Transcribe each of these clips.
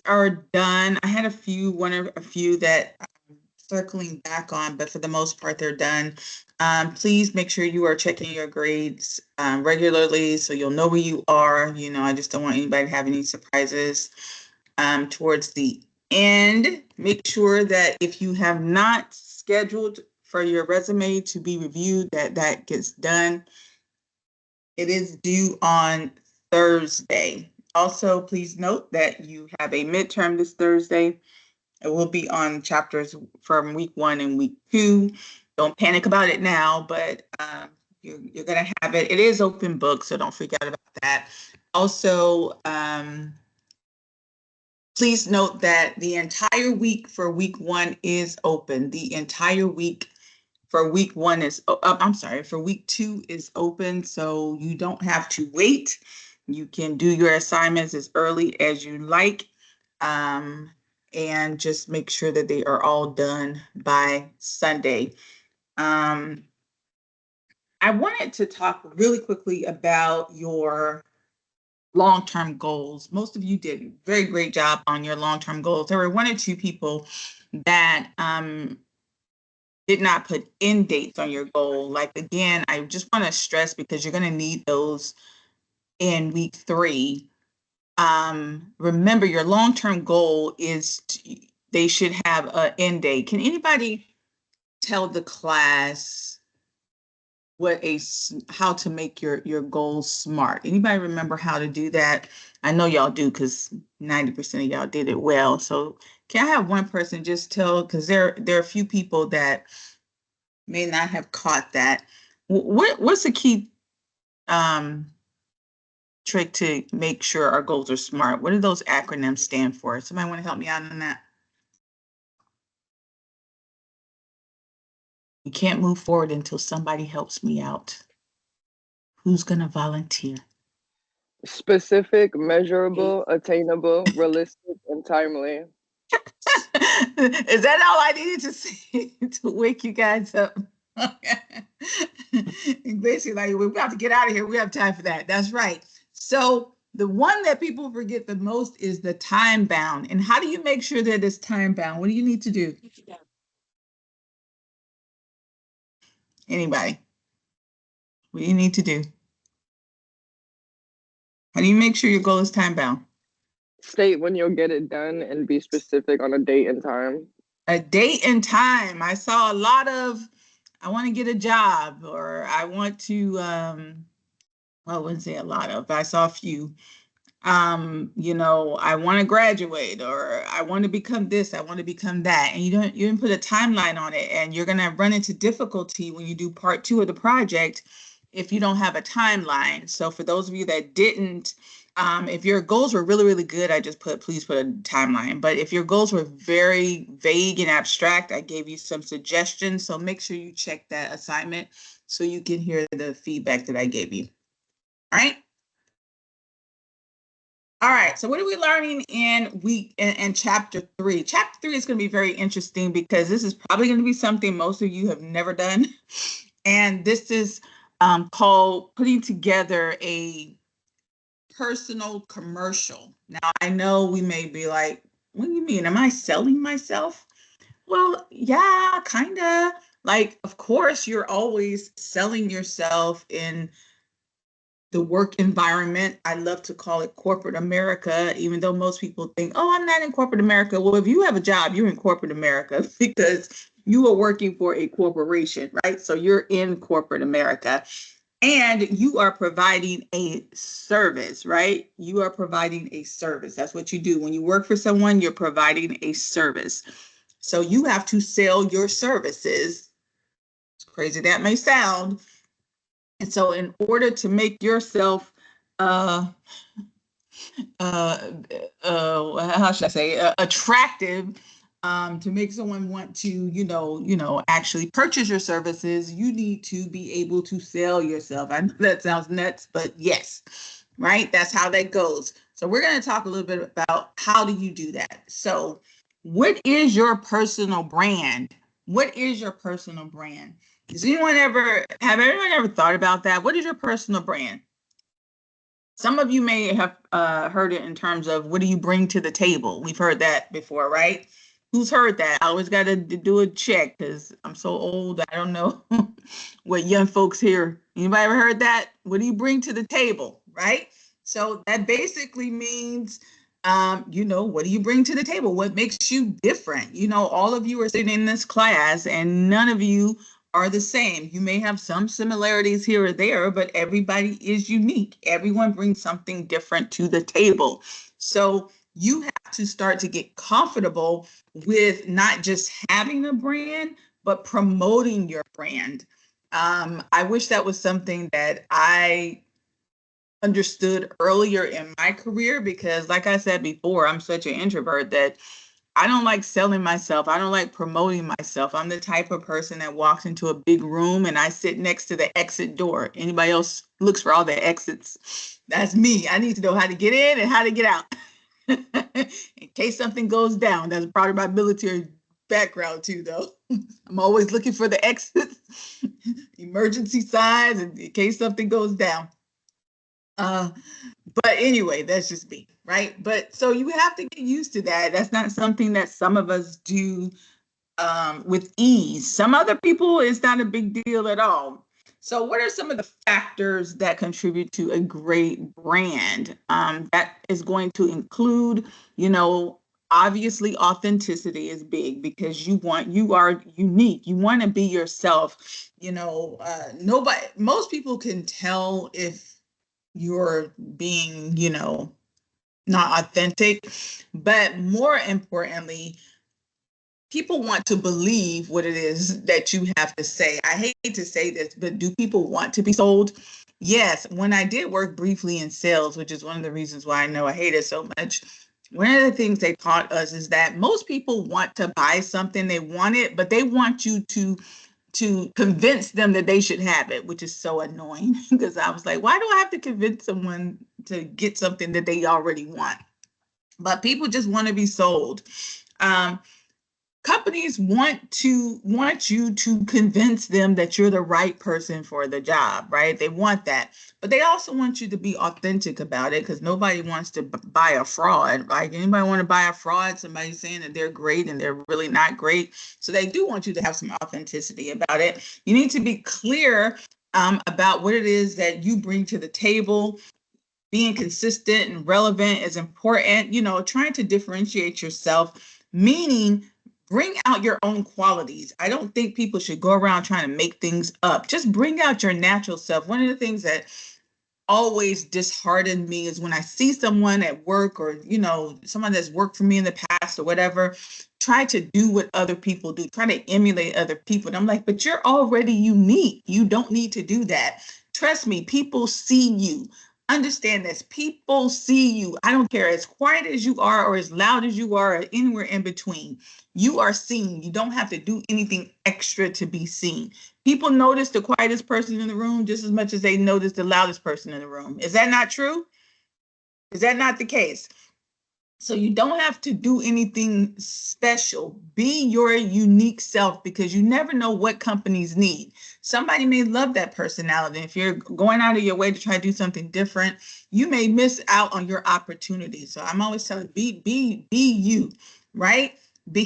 are done. I had one or a few that I'm circling back on, but for the most part, they're done. Please make sure you are checking your grades regularly so you'll know where you are. I just don't want anybody to have any surprises towards the end. Make sure that if you have not scheduled for your resume to be reviewed, that gets done. It is due on Thursday. Also, please note that you have a midterm this Thursday. It will be on chapters from week 1 and week 2. Don't panic about it now, but you're going to have it. It is open book, so don't freak out about that. Also, please note that the entire week for week 1 is open. The entire week for week 1 is, for week 2 is open, so you don't have to wait. You can do your assignments as early as you like, and just make sure that they are all done by Sunday. I wanted to talk really quickly about your long-term goals. Most of you did a very great job on your long-term goals. There were 1 or 2 people that did not put end dates on your goal. Like, again, I just want to stress, because you're going to need those in week 3. Remember, your long-term goal is they should have an end date. Can anybody tell the class how to make your goals SMART? Anybody remember how to do that? I know y'all do, because 90% of y'all did it well. So can I have one person just tell, because there are a few people that may not have caught that. What's the key trick to make sure our goals are SMART? What do those acronyms stand for? Somebody want to help me out on that? We can't move forward until somebody helps me out. Who's going to volunteer? Specific, measurable, attainable, realistic, and timely. Is that all I needed to say to wake you guys up? Basically, like, we're about to get out of here. We have time for that. That's right. So the one that people forget the most is the time bound. And how do you make sure that it's time bound? What do you need to do? Anybody? What do you need to do? How do you make sure your goal is time bound? State when you'll get it done and be specific on a date and time. A date and time. I saw a lot of, I want to get a job, or I want to, well, I wouldn't say a lot of, but I saw a few. I want to graduate, or I want to become this, I want to become that. And you didn't put a timeline on it, and you're going to run into difficulty when you do part 2 of the project if you don't have a timeline. So for those of you that didn't, if your goals were really, really good, please put a timeline. But if your goals were very vague and abstract, I gave you some suggestions. So make sure you check that assignment so you can hear the feedback that I gave you. All right. All right, so what are we learning in chapter 3? Chapter 3 is going to be very interesting, because this is probably going to be something most of you have never done. And this is called putting together a personal commercial. Now, I know we may be like, what do you mean? Am I selling myself? Well, yeah, kind of. Like, of course, you're always selling yourself in the work environment. I love to call it corporate America, even though most people think, oh, I'm not in corporate America. Well, if you have a job, you're in corporate America, because you are working for a corporation, right? So you're in corporate America, and you are providing a service, right? You are providing a service. That's what you do. When you work for someone, you're providing a service. So you have to sell your services. As crazy that may sound. And so in order to make yourself, how should I say, attractive, to make someone want to, actually purchase your services, you need to be able to sell yourself. I know that sounds nuts, but yes, right? That's how that goes. So we're going to talk a little bit about how do you do that. So what is your personal brand? What is your personal brand? Have anyone ever thought about that? What is your personal brand? Some of you may have heard it in terms of what do you bring to the table? We've heard that before, right? Who's heard that? I always got to do a check because I'm so old. I don't know what young folks hear. Anybody ever heard that? What do you bring to the table, right? So that basically means, what do you bring to the table? What makes you different? All of you are sitting in this class and none of you are the same. You may have some similarities here or there, but everybody is unique. Everyone brings something different to the table. So you have to start to get comfortable with not just having a brand, but promoting your brand. I wish that was something that I understood earlier in my career because, like I said before, I'm such an introvert that I don't like selling myself. I don't like promoting myself. I'm the type of person that walks into a big room and I sit next to the exit door. Anybody else looks for all the exits? That's me. I need to know how to get in and how to get out in case something goes down. That's part of my military background too, though. I'm always looking for the exits, emergency signs, in case something goes down. But anyway, that's just me, right? But so you have to get used to that. That's not something that some of us do with ease. Some other people, it's not a big deal at all. So, what are some of the factors that contribute to a great brand? That is going to include, obviously authenticity is big because you are unique. You want to be yourself. Most people can tell if you're being, not authentic, but more importantly, people want to believe what it is that you have to say. I hate to say this, but do people want to be sold? Yes. When I did work briefly in sales, which is one of the reasons why I know I hate it so much, one of the things they taught us is that most people want to buy something, they want it, but they want you to convince them that they should have it, which is so annoying because I was like, why do I have to convince someone to get something that they already want? But people just want to be sold. Um, Companies want you to convince them that you're the right person for the job, right? They want that, but they also want you to be authentic about it because nobody wants to buy a fraud, right? Anybody want to buy a fraud? Somebody saying that they're great and they're really not great. So they do want you to have some authenticity about it. You need to be clear about what it is that you bring to the table. Being consistent and relevant is important, trying to differentiate yourself, meaning bring out your own qualities. I don't think people should go around trying to make things up. Just bring out your natural self. One of the things that always disheartened me is when I see someone at work or, someone that's worked for me in the past or whatever, try to do what other people do, try to emulate other people. And I'm like, but you're already unique. You don't need to do that. Trust me, people see you. Understand this. People see you. I don't care as quiet as you are or as loud as you are or anywhere in between. You are seen. You don't have to do anything extra to be seen. People notice the quietest person in the room just as much as they notice the loudest person in the room. Is that not true? Is that not the case? So you don't have to do anything special. Be your unique self because you never know what companies need. Somebody may love that personality. If you're going out of your way to try to do something different, you may miss out on your opportunity. So I'm always telling be you, right?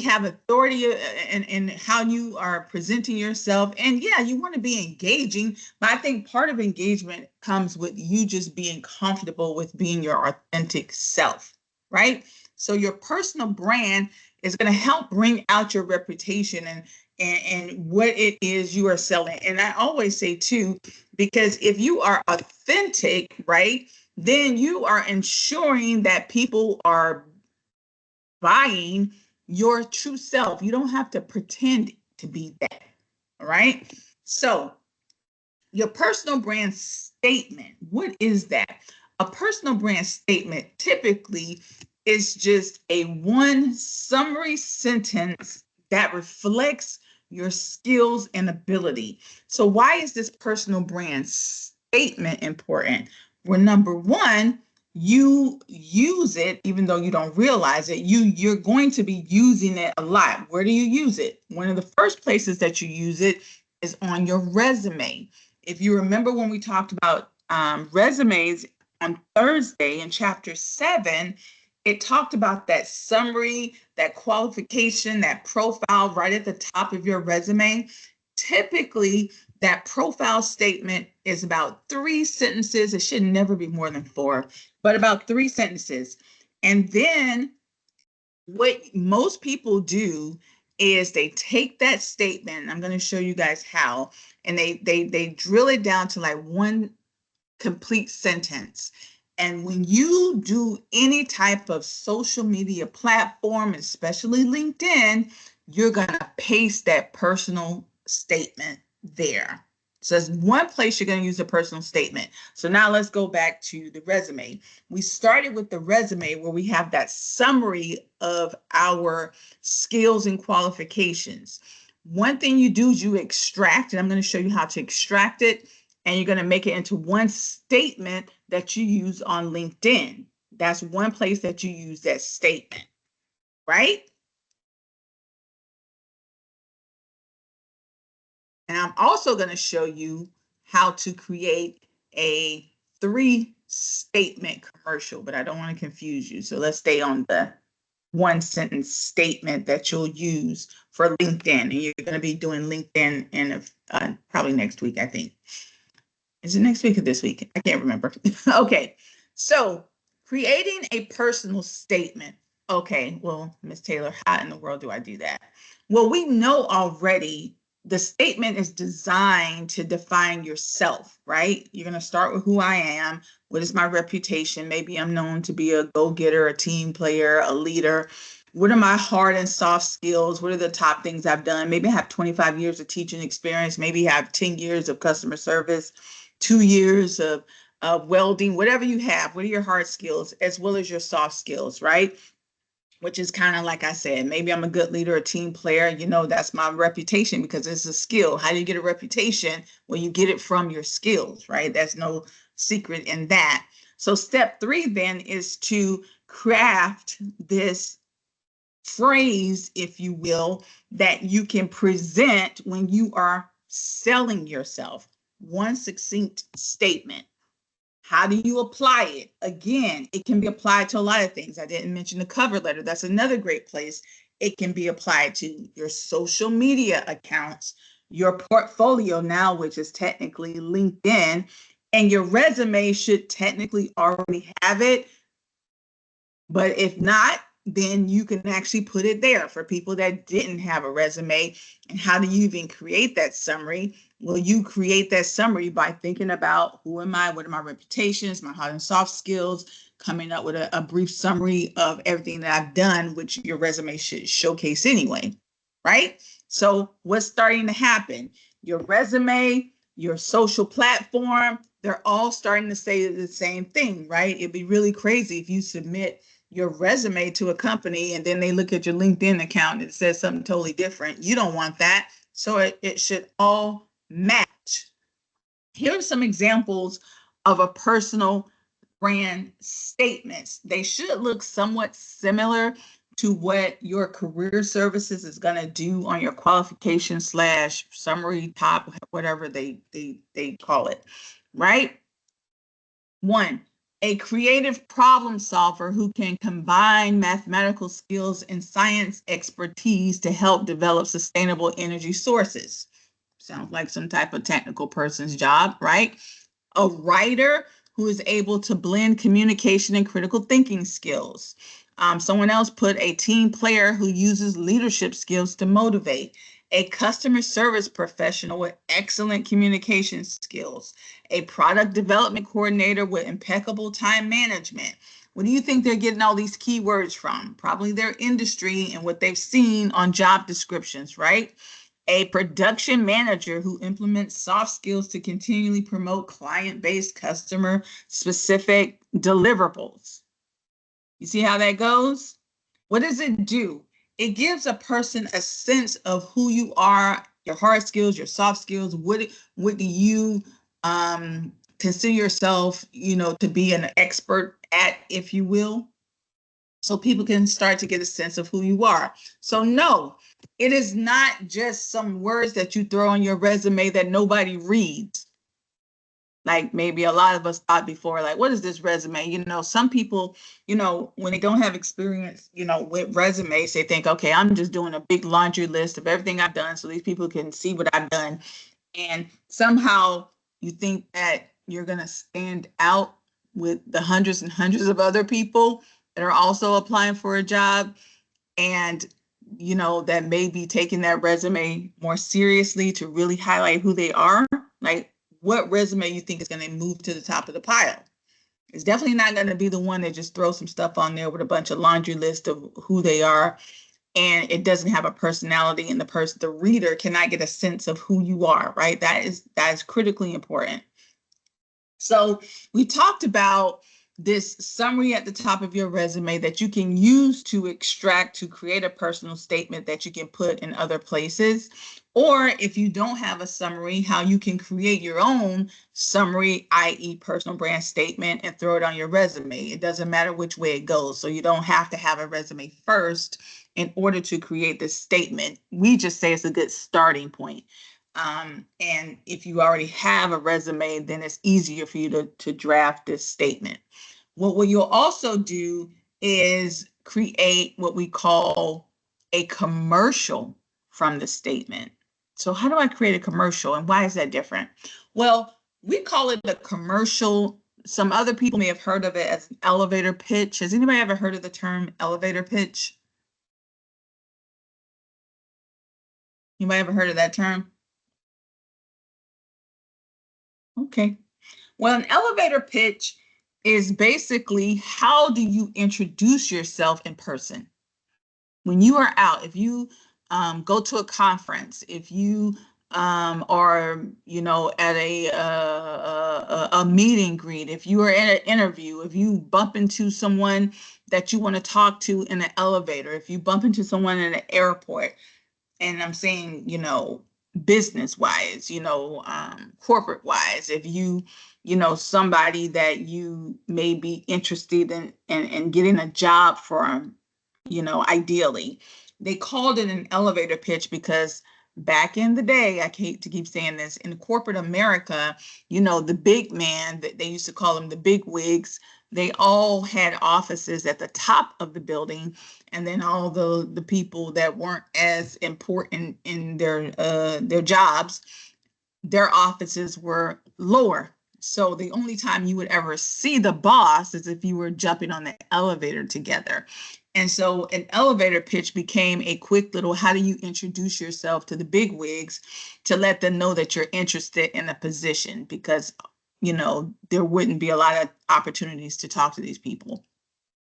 Have authority in how you are presenting yourself. And yeah, you want to be engaging, but I think part of engagement comes with you just being comfortable with being your authentic self, right? So your personal brand is going to help bring out your reputation and what it is you are selling. And I always say too, because if you are authentic, right, then you are ensuring that people are buying your true self. You don't have to pretend to be that. All right. So your personal brand statement, what is that? A personal brand statement typically is just a one summary sentence that reflects your skills and ability. So why is this personal brand statement important? Well, number one, you use it even though you don't realize it. You're going to be using it a lot. Where do you use it? One of the first places that you use it is on your resume. If you remember when we talked about resumes on Thursday in chapter 7, it talked about that summary, that qualification, that profile right at the top of your resume. Typically, that profile statement is about 3 sentences. It should never be more than 4, but about 3 sentences. And then what most people do is they take that statement, I'm going to show you guys how, and they drill it down to like one complete sentence. And when you do any type of social media platform, especially LinkedIn, you're going to paste that personal statement there. So that's one place you're going to use a personal statement. So now let's go back to the resume. We started with the resume where we have that summary of our skills and qualifications. One thing you do is you extract, and I'm going to show you how to extract it, and you're going to make it into one statement that you use on LinkedIn. That's one place that you use that statement, right? And I'm also going to show you how to create a 3-statement commercial, but I don't want to confuse you. So let's stay on the one sentence statement that you'll use for LinkedIn. And you're going to be doing LinkedIn in probably next week, I think. Is it next week or this week? I can't remember. Okay, so creating a personal statement. Okay, well, Ms. Taylor, how in the world do I do that? Well, we know already the statement is designed to define yourself, right? You're going to start with who I am. What is my reputation? Maybe I'm known to be a go-getter, a team player, a leader. What are my hard and soft skills? What are the top things I've done? Maybe I have 25 years of teaching experience. Maybe I have 10 years of customer service, 2 years of welding, whatever you have. What are your hard skills as well as your soft skills, right? Which is kind of like I said, maybe I'm a good leader, a team player. You know, that's my reputation because it's a skill. How do you get a reputation? Well, you get it from your skills, right? There's no secret in that. So step 3 then is to craft this phrase, if you will, that you can present when you are selling yourself. One succinct statement. How do you apply it? Again, it can be applied to a lot of things. I didn't mention the cover letter. That's another great place. It can be applied to your social media accounts, your portfolio now, which is technically LinkedIn, and your resume should technically already have it. But if not, then you can actually put it there for people that didn't have a resume. And how do you even create that summary? Well, you create that summary by thinking about who am I, what are my reputations, my hard and soft skills, coming up with a brief summary of everything that I've done, which your resume should showcase anyway, right? So what's starting to happen? Your resume, your social platform, they're all starting to say the same thing, right? It'd be really crazy if you submit your resume to a company and then they look at your LinkedIn account and it says something totally different. You don't want that. So it should all match. Here are some examples of a personal brand statements. They should look somewhat similar to what your career services is going to do on your qualification / summary top, whatever they call it, right? 1, a creative problem solver who can combine mathematical skills and science expertise to help develop sustainable energy sources. Sounds like some type of technical person's job, right? A writer who is able to blend communication and critical thinking skills. Someone else put a team player who uses leadership skills to motivate. A customer service professional with excellent communication skills. A product development coordinator with impeccable time management. What do you think they're getting all these keywords from? Probably their industry and what they've seen on job descriptions, right? A production manager who implements soft skills to continually promote client-based, customer-specific deliverables. You see how that goes? What does it do? It gives a person a sense of who you are, your hard skills, your soft skills. What do you consider yourself, to be an expert at, if you will? So people can start to get a sense of who you are. So no, it is not just some words that you throw on your resume that nobody reads. like maybe a lot of us thought before, like, what is this resume? You know, some people, you know, when they don't have experience, you know, with resumes, they think, okay, I'm just doing a big laundry list of everything I've done so these people can see what I've done. And somehow you think that you're going to stand out with the hundreds and hundreds of other people that are also applying for a job, and you know, that may be taking that resume more seriously to really highlight who they are. Like, what resume you think is going to move to the top of the pile? It's definitely not going to be the one that just throws some stuff on there with a bunch of laundry list of who they are, and it doesn't have a personality, and the reader cannot get a sense of who you are, right? That is critically important. So we talked about this summary at the top of your resume that you can use to extract to create a personal statement that you can put in other places. Or if you don't have a summary, how you can create your own summary, i.e. personal brand statement, and throw it on your resume. It doesn't matter which way it goes. So you don't have to have a resume first in order to create this statement. We just say it's a good starting point. And if you already have a resume, then it's easier for you to draft this statement. What you'll also do is create what we call a commercial from the statement. So how do I create a commercial, and why is that different? Well, we call it a commercial. Some other people may have heard of it as an elevator pitch. Has anybody ever heard of the term elevator pitch? Anybody ever heard of that term? Okay. Well, an elevator pitch is basically, how do you introduce yourself in person? When you are out, if you go to a conference, if you are, you know, at a meet and greet, if you are in an interview, if you bump into someone that you want to talk to in an elevator, if you bump into someone in an airport, and I'm saying, you know, business wise, you know, corporate wise, if you know, somebody that you may be interested in getting a job from, you know, ideally, they called it an elevator pitch because back in the day, I hate to keep saying this, in corporate America, you know, the big man, that they used to call them the big wigs, they all had offices at the top of the building, and then all the people that weren't as important in their jobs, their offices were lower. So the only time you would ever see the boss is if you were jumping on the elevator together. And so an elevator pitch became a quick little, how do you introduce yourself to the big wigs to let them know that you're interested in a position, because, you know, there wouldn't be a lot of opportunities to talk to these people.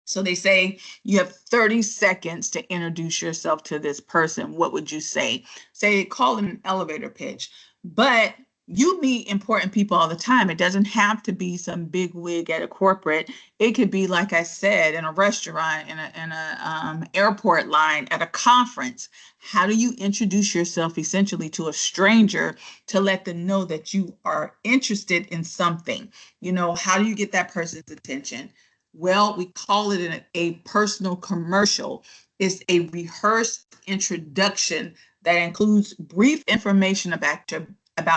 So they say you have 30 seconds to introduce yourself to this person. What would you say? Say, call it an elevator pitch. But you meet important people all the time. It doesn't have to be some big wig at a corporate. It could be, like I said, in a restaurant, in a airport line, at a conference. How do you introduce yourself essentially to a stranger to let them know that you are interested in something? You know, how do you get that person's attention? Well, we call it a personal commercial. It's a rehearsed introduction that includes brief information about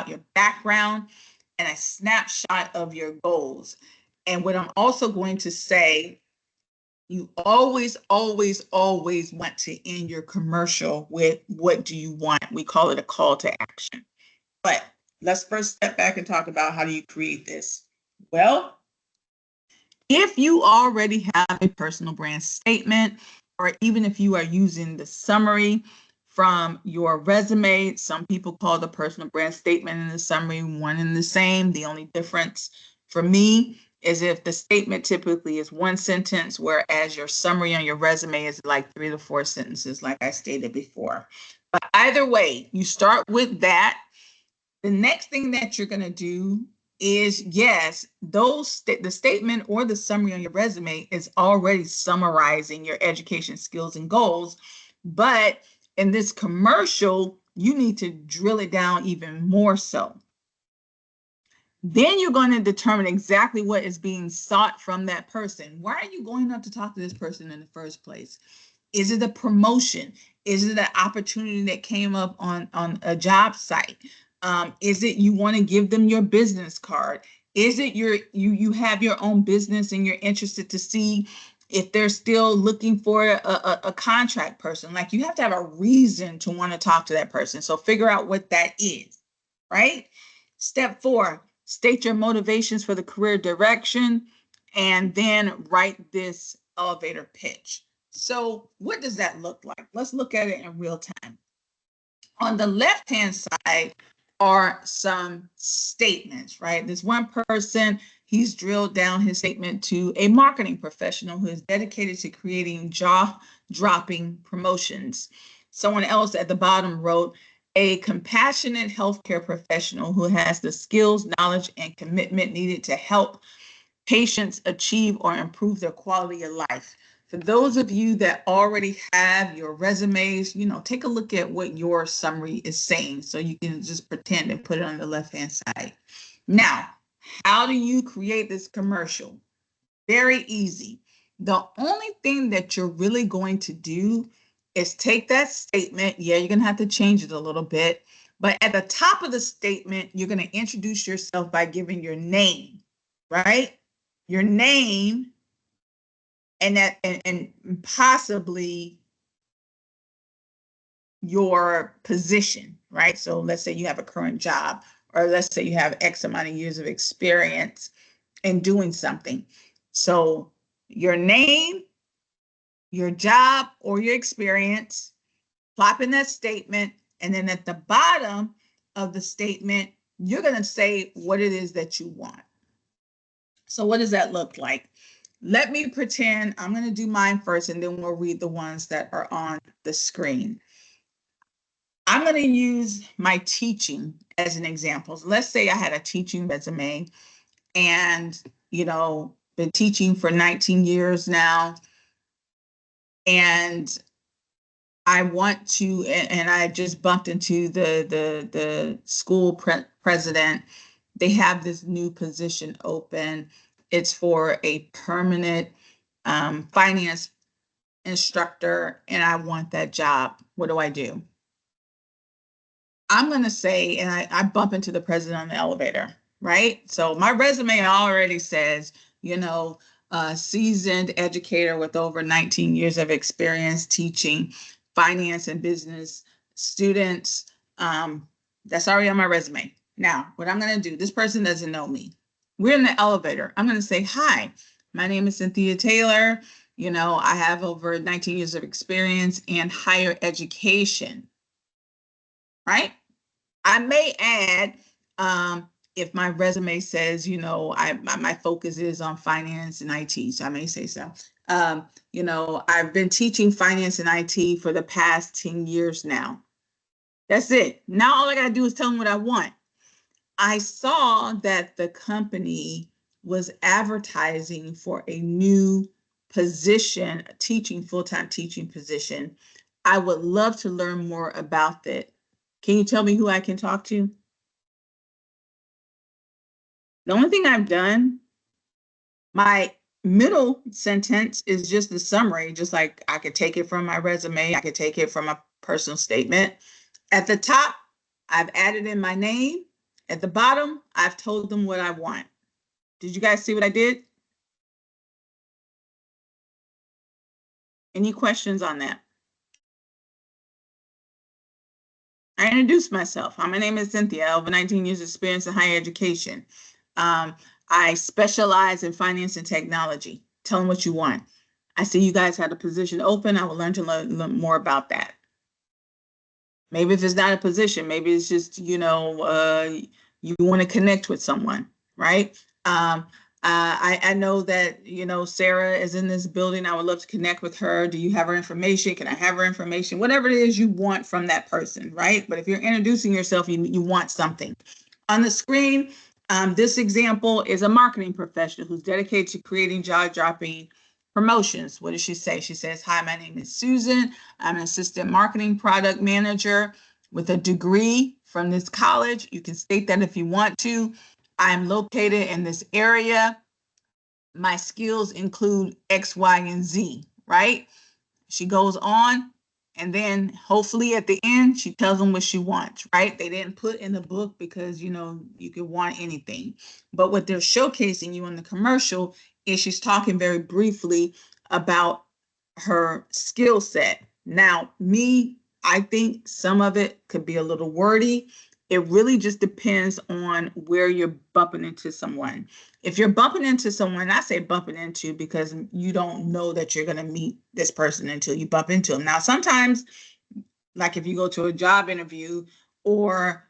your background and a snapshot of your goals. And what I'm also going to say, you always, always, always want to end your commercial with, what do you want? We call it a call to action. But let's first step back and talk about, how do you create this? Well, if you already have a personal brand statement, or even if you are using the summary from your resume, some people call the personal brand statement and the summary one and the same. The only difference for me is if the statement typically is one sentence, whereas your summary on your resume is like 3 to 4 sentences, like I stated before. But either way, you start with that. The next thing that you're going to do is, yes, the statement or the summary on your resume is already summarizing your education skills and goals. But in this commercial, you need to drill it down even more so. Then you're going to determine exactly what is being sought from that person. Why are you going up to talk to this person in the first place? Is it a promotion? Is it an opportunity that came up on a job site? Is it you want to give them your business card? Is it you have your own business and you're interested to see if they're still looking for a contract person? Like, you have to have a reason to want to talk to that person. So figure out what that is, right? Step 4, state your motivations for the career direction, and then write this elevator pitch. So what does that look like? Let's look at it in real time. On the left-hand side are some statements, right? This one person, he's drilled down his statement to a marketing professional who is dedicated to creating jaw-dropping promotions. Someone else at the bottom wrote, a compassionate healthcare professional who has the skills, knowledge, and commitment needed to help patients achieve or improve their quality of life. For those of you that already have your resumes, take a look at what your summary is saying so you can just pretend and put it on the left-hand side. Now, how do you create this commercial? Very easy. The only thing that you're really going to do is take that statement. Yeah, you're going to have to change it a little bit, but at the top of the statement, you're going to introduce yourself by giving your name, right? Your name, and possibly your position, right? So let's say you have a current job, or let's say you have X amount of years of experience in doing something. So your name, your job, or your experience, plop in that statement, and then at the bottom of the statement, you're going to say what it is that you want. So what does that look like? Let me pretend I'm going to do mine first, and then we'll read the ones that are on the screen. I'm going to use my teaching as an example. So let's say I had a teaching resume and, been teaching for 19 years now. And I want to, and I just bumped into the school president. They have this new position open. It's for a permanent finance instructor, and I want that job. What do I do? I'm going to say, and I bump into the president on the elevator, right? So my resume already says, seasoned educator with over 19 years of experience teaching finance and business students. That's already on my resume. Now, what I'm going to do, this person doesn't know me. We're in the elevator. I'm going to say, hi, my name is Cynthia Taylor. I have over 19 years of experience in higher education, right? I may add, if my resume says, my focus is on finance and IT, so I may say so. I've been teaching finance and IT for the past 10 years now. That's it. Now all I got to do is tell them what I want. I saw that the company was advertising for a new position, a full-time teaching position. I would love to learn more about that. Can you tell me who I can talk to? The only thing I've done, my middle sentence is just the summary, just like I could take it from my resume, I could take it from a personal statement. At the top, I've added in my name. At the bottom, I've told them what I want. Did you guys see what I did? Any questions on that? I introduced myself. My name is Cynthia, over 19 years experience in higher education. I specialize in finance and technology. Tell them what you want. I see you guys had a position open. I would learn to learn more about that. Maybe if it's not a position, maybe it's just, you want to connect with someone, right? I know that, Sarah is in this building. I would love to connect with her. Do you have her information? Can I have her information? Whatever it is you want from that person, right? But if you're introducing yourself, you want something. On the screen, this example is a marketing professional who's dedicated to creating jaw-dropping promotions. What does she say? She says, hi, my name is Susan. I'm an assistant marketing product manager with a degree from this college. You can state that if you want to. I'm located in this area. My skills include X, Y, and Z, right? She goes on And then hopefully at the end, she tells them what she wants, right? They didn't put in the book because, you could want anything. But what they're showcasing you in the commercial is she's talking very briefly about her skill set. Now, I think some of it could be a little wordy. It really just depends on where you're bumping into someone. If you're bumping into someone, I say bumping into because you don't know that you're going to meet this person until you bump into them. Now, sometimes, like if you go to a job interview or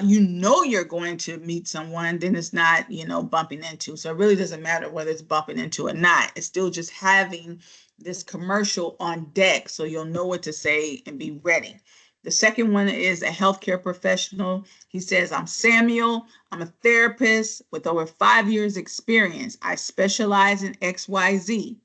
you're going to meet someone, then it's not, bumping into. So it really doesn't matter whether it's bumping into or not. It's still just having this commercial on deck so you'll know what to say and be ready. The second one is a healthcare professional. He says, I'm Samuel. I'm a therapist with over 5 years experience. I specialize in XYZ.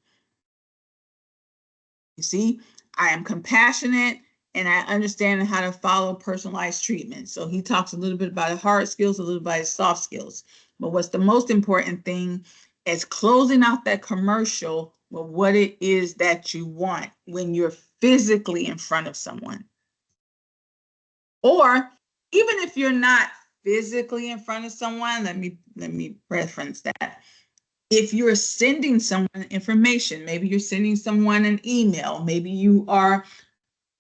You see, I am compassionate and I understand how to follow personalized treatment. So he talks a little bit about his hard skills, a little about his soft skills. But what's the most important thing is closing out that commercial with what it is that you want when you're physically in front of someone. Or even if you're not physically in front of someone, let me reference that. If you're sending someone information, maybe you're sending someone an email, maybe you are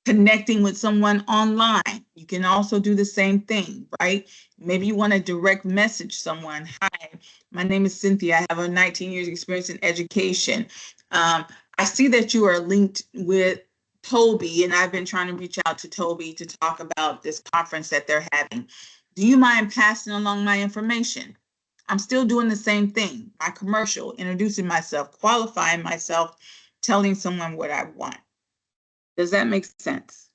connecting with someone online, you can also do the same thing, right? Maybe you want to direct message someone. Hi, my name is Cynthia. I have a 19 years experience in education. I see that you are linked with Toby, and I've been trying to reach out to Toby to talk about this conference that they're having. Do you mind passing along my information? I'm still doing the same thing, my commercial, introducing myself, qualifying myself, telling someone what I want. Does that make sense?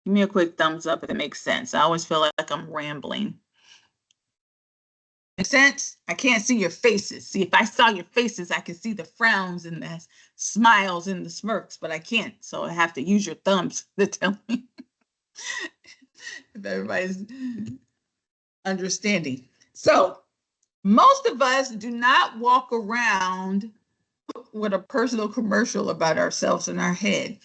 Give me a quick thumbs up if it makes sense. I always feel like I'm rambling. Make sense? I can't see your faces. See, if I saw your faces, I could see the frowns and the smiles and the smirks, but I can't. So I have to use your thumbs to tell me if everybody's understanding. So most of us do not walk around with a personal commercial about ourselves in our head.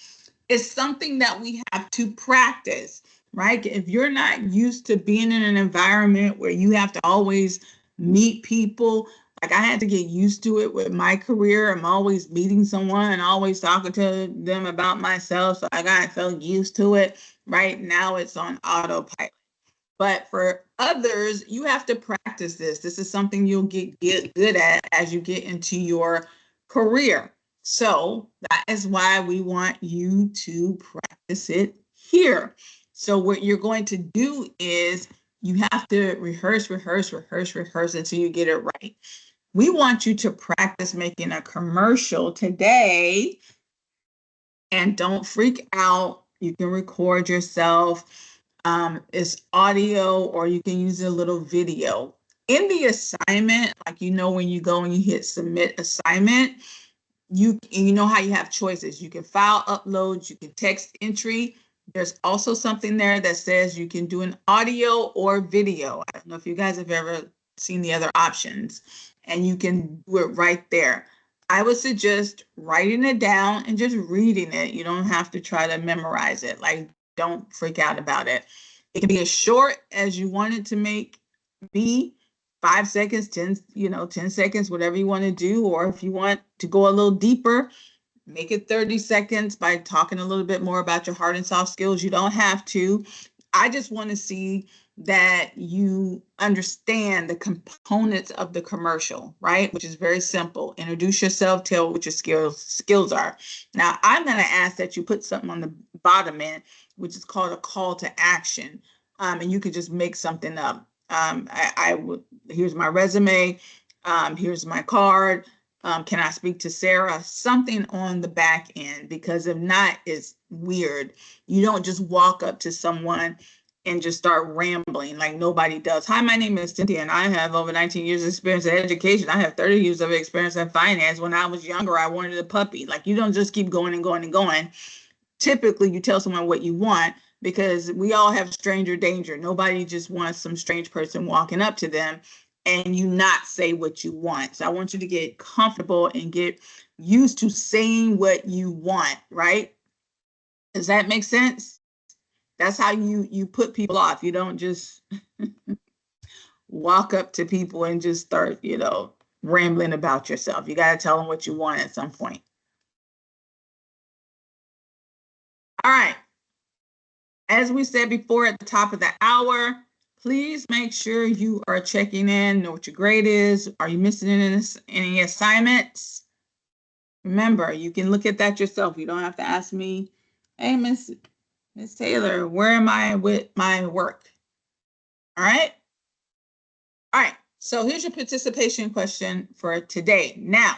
It's something that we have to practice, right? If you're not used to being in an environment where you have to always meet people, like I had to get used to it with my career. I'm always meeting someone and always talking to them about myself. So I got felt used to it. Right now it's on autopilot. But for others, you have to practice this. This is something you'll get good at as you get into your career. So that is why we want you to practice it here. So what you're going to do is you have to rehearse until you get it right. We want you to practice making a commercial today, and don't freak out. You can record yourself. It's audio, or you can use a little video. In the assignment, like when you go and you hit submit assignment, you know how you have choices. You can file uploads, you can text entry. There's also something there that says you can do an audio or video. I don't know if you guys have ever seen the other options, and you can do it right there. I would suggest writing it down and just reading it. You don't have to try to memorize it. Like, don't freak out about it. It can be as short as you want it to be, 5 seconds, 10 seconds, whatever you want to do. Or if you want to go a little deeper, make it 30 seconds by talking a little bit more about your hard and soft skills. You don't have to. I just want to see that you understand the components of the commercial, right? Which is very simple. Introduce yourself, tell what your skills are. Now, I'm going to ask that you put something on the bottom end, which is called a call to action. And you could just make something up. Here's my resume. Here's my card. Can I speak to Sarah? Something on the back end, because if not, it's weird. You don't just walk up to someone and just start rambling like nobody does. Hi, my name is Cynthia, and I have over 19 years of experience in education. I have 30 years of experience in finance. When I was younger, I wanted a puppy. Like, you don't just keep going and going and going. Typically, you tell someone what you want, because we all have stranger danger. Nobody just wants some strange person walking up to them and you not say what you want. So I want you to get comfortable and get used to saying what you want, right? Does that make sense? That's how you put people off. You don't just walk up to people and just start, rambling about yourself. You got to tell them what you want at some point. All right. As we said before at the top of the hour, please make sure you are checking in, know what your grade is. Are you missing any assignments? Remember, you can look at that yourself. You don't have to ask me, hey, Miss Taylor, where am I with my work? All right. All right. So here's your participation question for today. Now,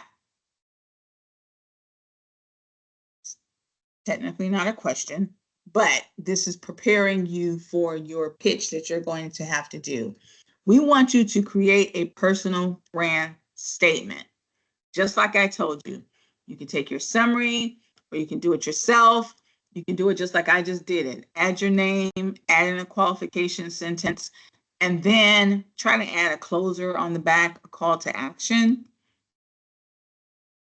technically not a question, but this is preparing you for your pitch that you're going to have to do. We want you to create a personal brand statement. Just like I told you, you can take your summary or you can do it yourself. You can do it just like I just did it. Add your name, add in a qualification sentence, and then try to add a closer on the back, a call to action.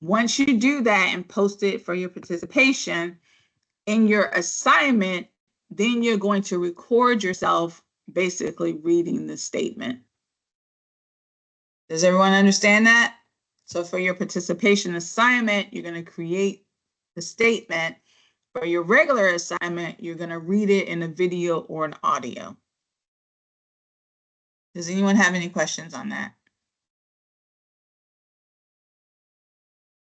Once you do that and post it for your participation, in your assignment, then you're going to record yourself basically reading the statement. Does everyone understand that? So for your participation assignment, you're going to create the statement. For your regular assignment, you're going to read it in a video or an audio. Does anyone have any questions on that?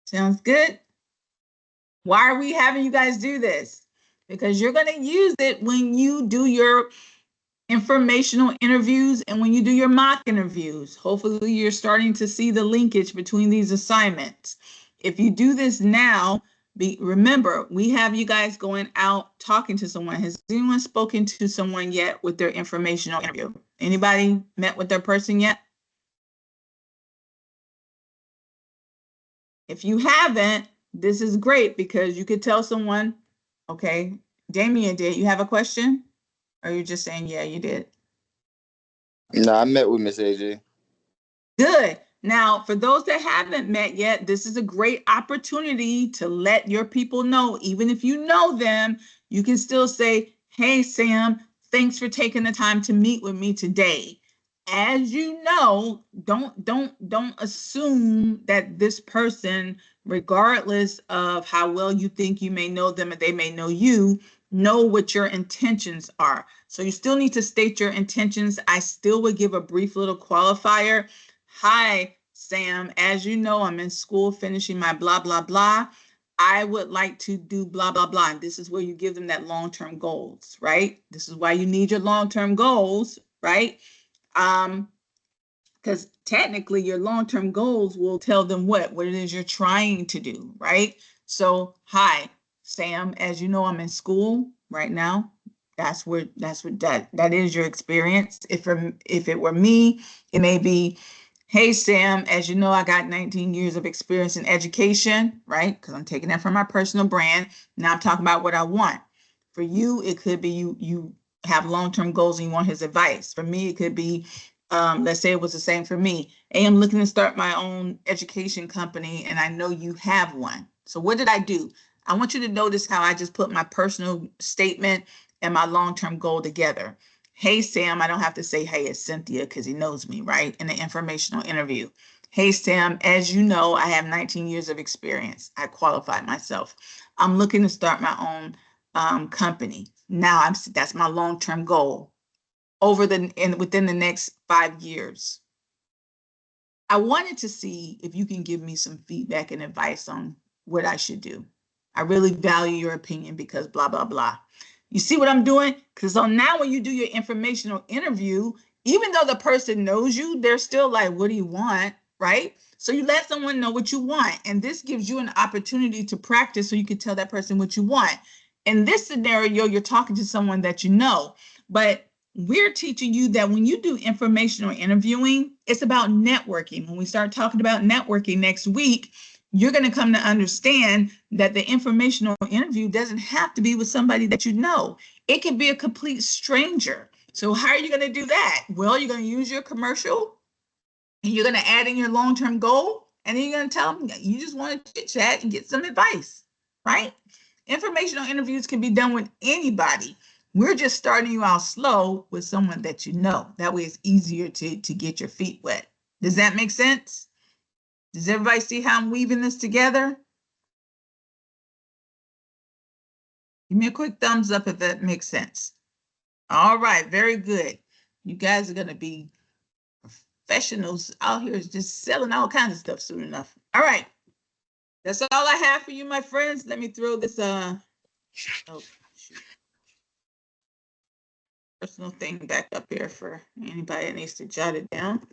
Sounds good? Why are we having you guys do this? Because you're going to use it when you do your informational interviews and when you do your mock interviews. Hopefully you're starting to see the linkage between these assignments. If you do this now, remember, we have you guys going out talking to someone. Has anyone spoken to someone yet with their informational interview? Anybody met with their person yet? If you haven't, this is great because you could tell someone, okay, Damien, did you have a question? Or are you just saying, yeah, you did? No, I met with Miss AJ. Good. Now, for those that haven't met yet, this is a great opportunity to let your people know. Even if you know them, you can still say, hey, Sam, thanks for taking the time to meet with me today. As you know, don't assume that this person, regardless of how well you think you may know them and they may know you, know what your intentions are. So you still need to state your intentions. I still would give a brief little qualifier. Hi, Sam, as you know, I'm in school finishing my blah, blah, blah. I would like to do blah, blah, blah. And this is where you give them that long-term goals, right? This is why you need your long-term goals, right? Because technically your long-term goals will tell them what it is you're trying to do, right? So, hi, Sam, as you know, I'm in school right now. That is your experience. If it were me, it may be, hey, Sam, as you know, I got 19 years of experience in education, right? Because I'm taking that from my personal brand. Now I'm talking about what I want. For you, it could be you have long-term goals and you want his advice. For me, it could be, let's say it was the same for me. Hey, I'm looking to start my own education company and I know you have one. So what did I do? I want you to notice how I just put my personal statement and my long-term goal together. Hey, Sam, I don't have to say, hey, it's Cynthia because he knows me, right? In the informational interview. Hey, Sam, as you know, I have 19 years of experience. I qualified myself. I'm looking to start my own company. Now that's my long-term goal within the next 5 years. I wanted to see if you can give me some feedback and advice on what I should do. I really value your opinion because blah, blah, blah. You see what I'm doing? Because so now when you do your informational interview, even though the person knows you, they're still like, what do you want? Right? So you let someone know what you want. And this gives you an opportunity to practice so you can tell that person what you want. In this scenario, you're talking to someone that you know, but we're teaching you that when you do informational interviewing, it's about networking. When we start talking about networking next week, you're going to come to understand that the informational interview doesn't have to be with somebody that you know. It can be a complete stranger. So how are you going to do that? Well, you're going to use your commercial And you're going to add in your long-term goal, and then you're going to tell them you just want to chit chat and get some advice, right? Informational interviews can be done with anybody. We're just starting you out slow with someone that you know. That way it's easier to get your feet wet. Does that make sense? Does everybody see how I'm weaving this together? Give me a quick thumbs up if that makes sense. All right, very good. You guys are going to be professionals out here just selling all kinds of stuff soon enough. All right. That's all I have for you, my friends. Let me throw this personal thing back up here for anybody that needs to jot it down.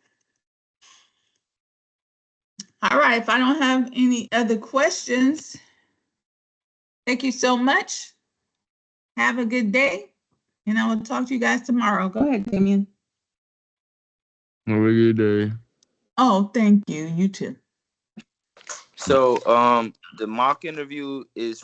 All right, if I don't have any other questions, thank you so much. Have a good day, and I will talk to you guys tomorrow. Go ahead, Damien. Have a good day. Oh, thank you. You too. So the mock interview is